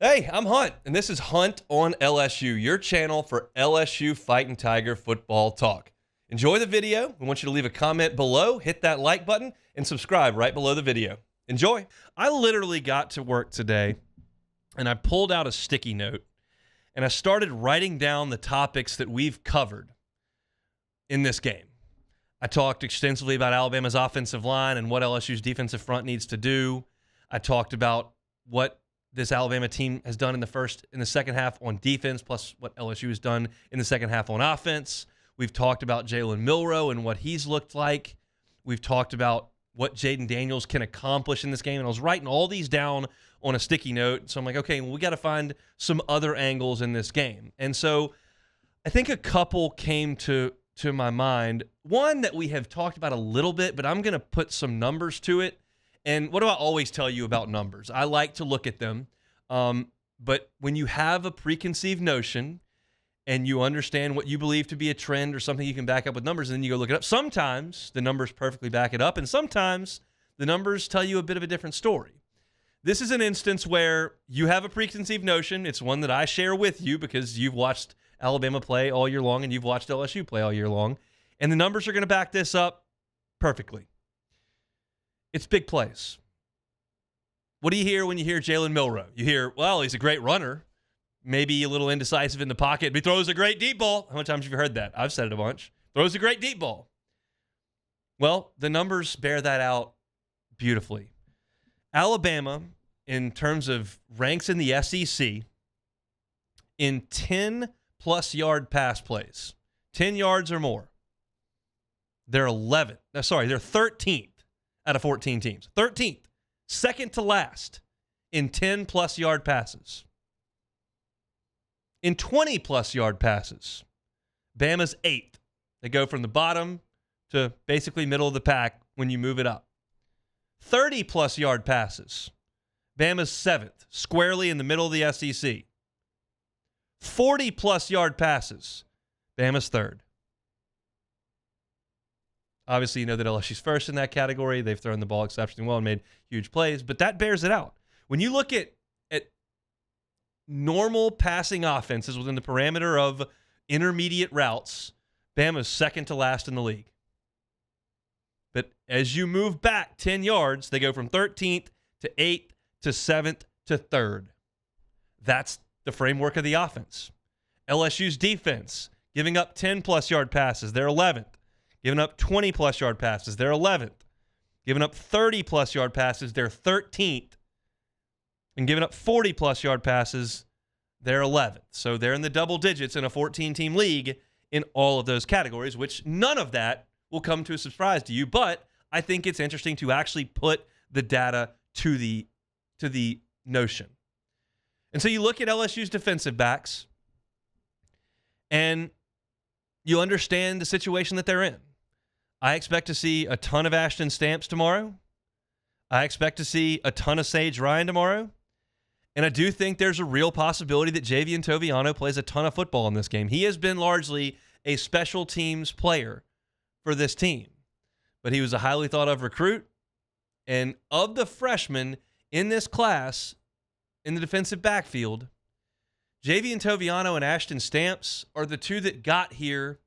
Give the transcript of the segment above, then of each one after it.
Hey, I'm Hunt, and this is Hunt on LSU, your channel for LSU Fighting Tiger football talk. Enjoy the video. We want you to leave a comment below, hit that like button, and subscribe right below the video. Enjoy. I literally got to work today, and I pulled out a sticky note, and I started writing down the topics that we've covered in this game. I talked extensively about Alabama's offensive line and what LSU's defensive front needs to do. I talked about what this Alabama team has done in the second half on defense, plus what LSU has done in the second half on offense. We've talked about Jalen Milroe and what he's looked like. We've talked about what Jaden Daniels can accomplish in this game. And I was writing all these down on a sticky note. So I'm like, okay, well, we got to find some other angles in this game. And so I think a couple came to my mind. One that we have talked about a little bit, but I'm going to put some numbers to it. And what do I always tell you about numbers? I like to look at them. But when you have a preconceived notion and you understand what you believe to be a trend or something you can back up with numbers, and then you go look it up, sometimes the numbers perfectly back it up, and sometimes the numbers tell you a bit of a different story. This is an instance where you have a preconceived notion. It's one that I share with you because you've watched Alabama play all year long and you've watched LSU play all year long. And the numbers are going to back this up perfectly. It's big plays. What do you hear when you hear Jalen Milroe? You hear, well, he's a great runner, maybe a little indecisive in the pocket, but he throws a great deep ball. How many times have you heard that? I've said it a bunch. Throws a great deep ball. Well, the numbers bear that out beautifully. Alabama, in terms of ranks in the SEC, in 10-plus yard pass plays, 10 yards or more, they're 13th out of 14 teams. 13th. Second to last in 10-plus yard passes. In 20-plus yard passes, Bama's 8th. They go from the bottom to basically middle of the pack when you move it up. 30-plus yard passes, Bama's 7th, squarely in the middle of the SEC. 40-plus yard passes, Bama's 3rd. Obviously, you know that LSU's first in that category. They've thrown the ball exceptionally well and made huge plays, but that bears it out. When you look at normal passing offenses within the parameter of intermediate routes, Bama's second to last in the league. But as you move back 10 yards, they go from 13th to 8th to 7th to 3rd. That's the framework of the offense. LSU's defense, giving up 10-plus yard passes, they're 11th. Giving up 20-plus yard passes, they're 11th. Giving up 30-plus yard passes, they're 13th. And giving up 40-plus yard passes, they're 11th. So they're in the double digits in a 14-team league in all of those categories, which none of that will come to a surprise to you. But I think it's interesting to actually put the data to the notion. And so you look at LSU's defensive backs, and you understand the situation that they're in. I expect to see a ton of Ashton Stamps tomorrow. I expect to see a ton of Sage Ryan tomorrow. And I do think there's a real possibility that Javian Toviano plays a ton of football in this game. He has been largely a special teams player for this team. But he was a highly thought of recruit. And of the freshmen in this class, in the defensive backfield, Javian Toviano and Ashton Stamps are the two that got here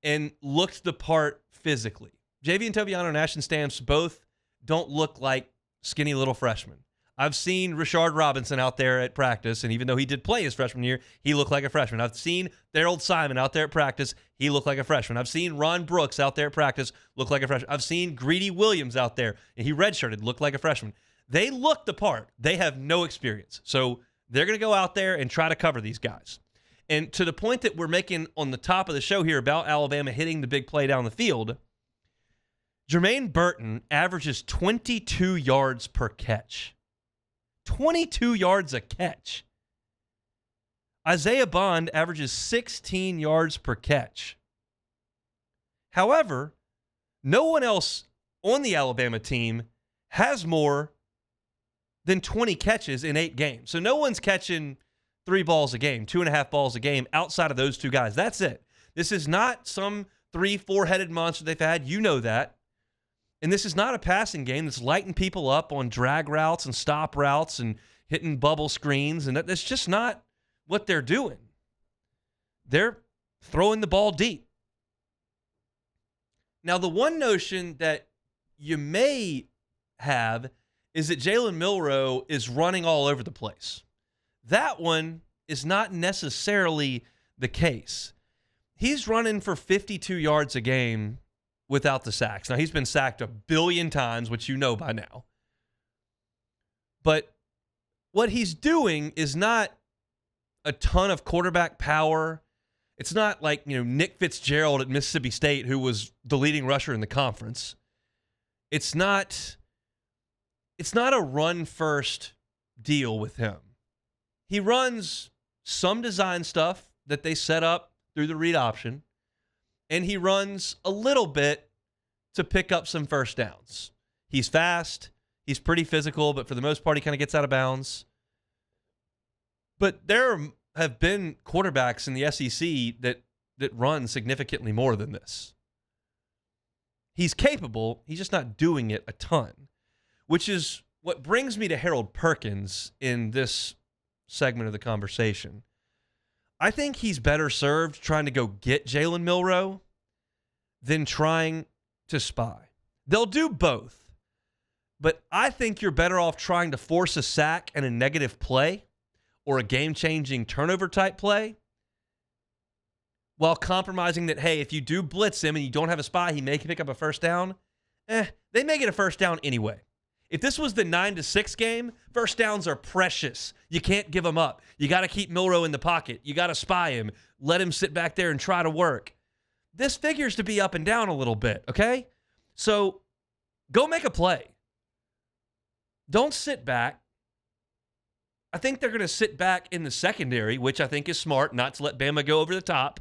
and looked the part physically. Javian Toviano and Ashton Stamps both don't look like skinny little freshmen. I've seen Rashard Robinson out there at practice, and even though he did play his freshman year, he looked like a freshman. I've seen Daryl Simon out there at practice. He looked like a freshman. I've seen Ron Brooks out there at practice look like a freshman. I've seen Greedy Williams out there, and he redshirted, looked like a freshman. They look the part. They have no experience. So they're going to go out there and try to cover these guys. And to the point that we're making on the top of the show here about Alabama hitting the big play down the field, Jermaine Burton averages 22 yards per catch. 22 yards a catch. Isaiah Bond averages 16 yards per catch. However, no one else on the Alabama team has more than 20 catches in 8 games. So no one's catching 3 balls a game, 2.5 balls a game outside of those two guys. That's it. This is not some 3-4-headed monster they've had. You know that. And this is not a passing game that's lighting people up on drag routes and stop routes and hitting bubble screens, and that's just not what they're doing. They're throwing the ball deep. Now, the one notion that you may have is that Jalen Milroe is running all over the place. That one is not necessarily the case. He's running for 52 yards a game without the sacks. Now, he's been sacked a billion times, which you know by now. But what he's doing is not a ton of quarterback power. It's not like, Nick Fitzgerald at Mississippi State, who was the leading rusher in the conference. It's not a run-first deal with him. He runs some design stuff that they set up through the read option, and he runs a little bit to pick up some first downs. He's fast. He's pretty physical, but for the most part, he kind of gets out of bounds. But there have been quarterbacks in the SEC that run significantly more than this. He's capable. He's just not doing it a ton, which is what brings me to Harold Perkins in this segment of the conversation. I think he's better served trying to go get Jalen Milroe than trying to spy. They'll do both, but I think you're better off trying to force a sack and a negative play or a game-changing turnover-type play while compromising that, hey, if you do blitz him and you don't have a spy, he may pick up a first down. They may get a first down anyway. If this was the 9-6 game, first downs are precious. You can't give them up. You got to keep Milroe in the pocket. You got to spy him. Let him sit back there and try to work. This figures to be up and down a little bit, okay? So go make a play. Don't sit back. I think they're going to sit back in the secondary, which I think is smart, not to let Bama go over the top.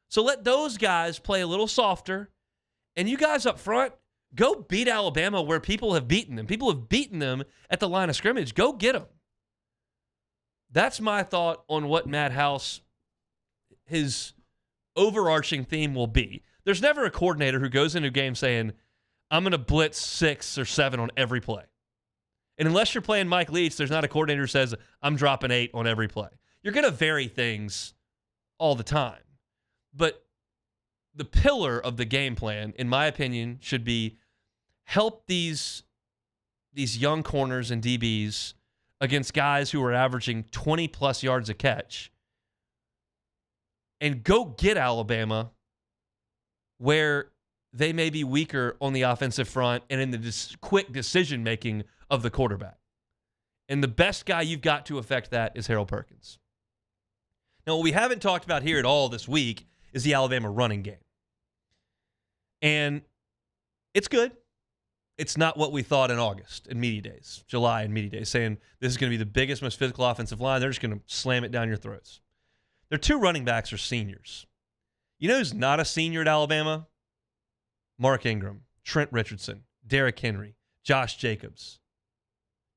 So let those guys play a little softer. And you guys up front, go beat Alabama where people have beaten them. People have beaten them at the line of scrimmage. Go get them. That's my thought on what Matt House, his overarching theme will be. There's never a coordinator who goes into a game saying, I'm going to blitz 6 or 7 on every play. And unless you're playing Mike Leach, there's not a coordinator who says, I'm dropping 8 on every play. You're going to vary things all the time. But the pillar of the game plan, in my opinion, should be help these young corners and DBs against guys who are averaging 20-plus yards a catch and go get Alabama where they may be weaker on the offensive front and in the quick decision-making of the quarterback. And the best guy you've got to affect that is Harold Perkins. Now, what we haven't talked about here at all this week is the Alabama running game. And it's good. It's not what we thought in August and media days, July and media days, saying this is going to be the biggest, most physical offensive line. They're just going to slam it down your throats. Their 2 running backs are seniors. You know who's not a senior at Alabama? Mark Ingram, Trent Richardson, Derrick Henry, Josh Jacobs,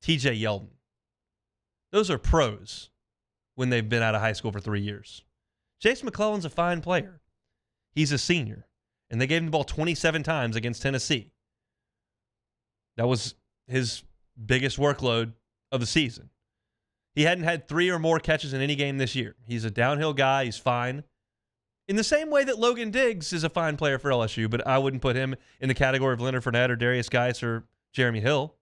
TJ Yeldon. Those are pros when they've been out of high school for 3 years. Chase McClellan's a fine player. He's a senior. And they gave him the ball 27 times against Tennessee. That was his biggest workload of the season. He hadn't had 3 or more catches in any game this year. He's a downhill guy. He's fine. In the same way that Logan Diggs is a fine player for LSU, but I wouldn't put him in the category of Leonard Fournette or Darius Geis or Jeremy Hill.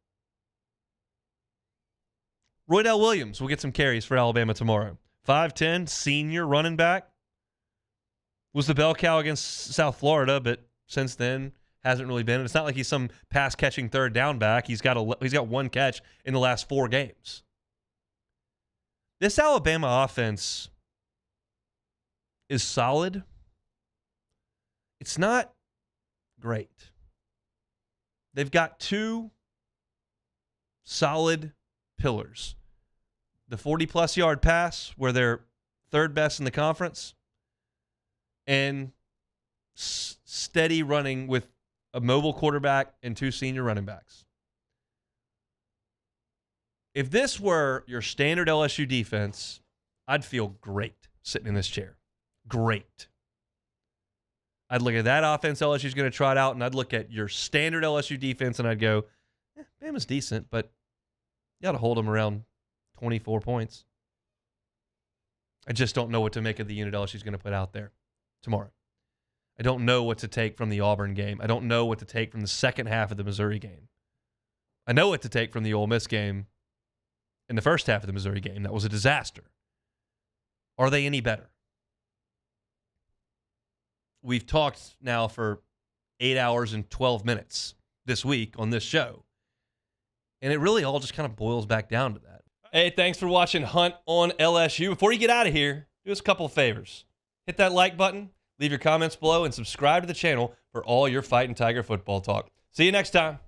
Roydell Williams will get some carries for Alabama tomorrow. 5'10", senior running back. Was the bell cow against South Florida, but since then hasn't really been. It's not like he's some pass-catching third down back. He's got 1 catch in the last 4 games. This Alabama offense is solid. It's not great. They've got 2 solid pillars. The 40-plus yard pass, where they're 3rd best in the conference, and steady running with a mobile quarterback and 2 senior running backs. If this were your standard LSU defense, I'd feel great sitting in this chair. Great. I'd look at that offense LSU's going to try it out, and I'd look at your standard LSU defense, and I'd go, Bama's decent, but you got to hold them around 24 points. I just don't know what to make of the unit LSU's going to put out there tomorrow. I don't know what to take from the Auburn game. I don't know what to take from the second half of the Missouri game. I know what to take from the Ole Miss game in the first half of the Missouri game. That was a disaster. Are they any better? We've talked now for 8 hours and 12 minutes this week on this show. And it really all just kind of boils back down to that. Hey, thanks for watching Hunt on LSU. Before you get out of here, do us a couple of favors. Hit that like button, leave your comments below, and subscribe to the channel for all your Fighting Tiger football talk. See you next time.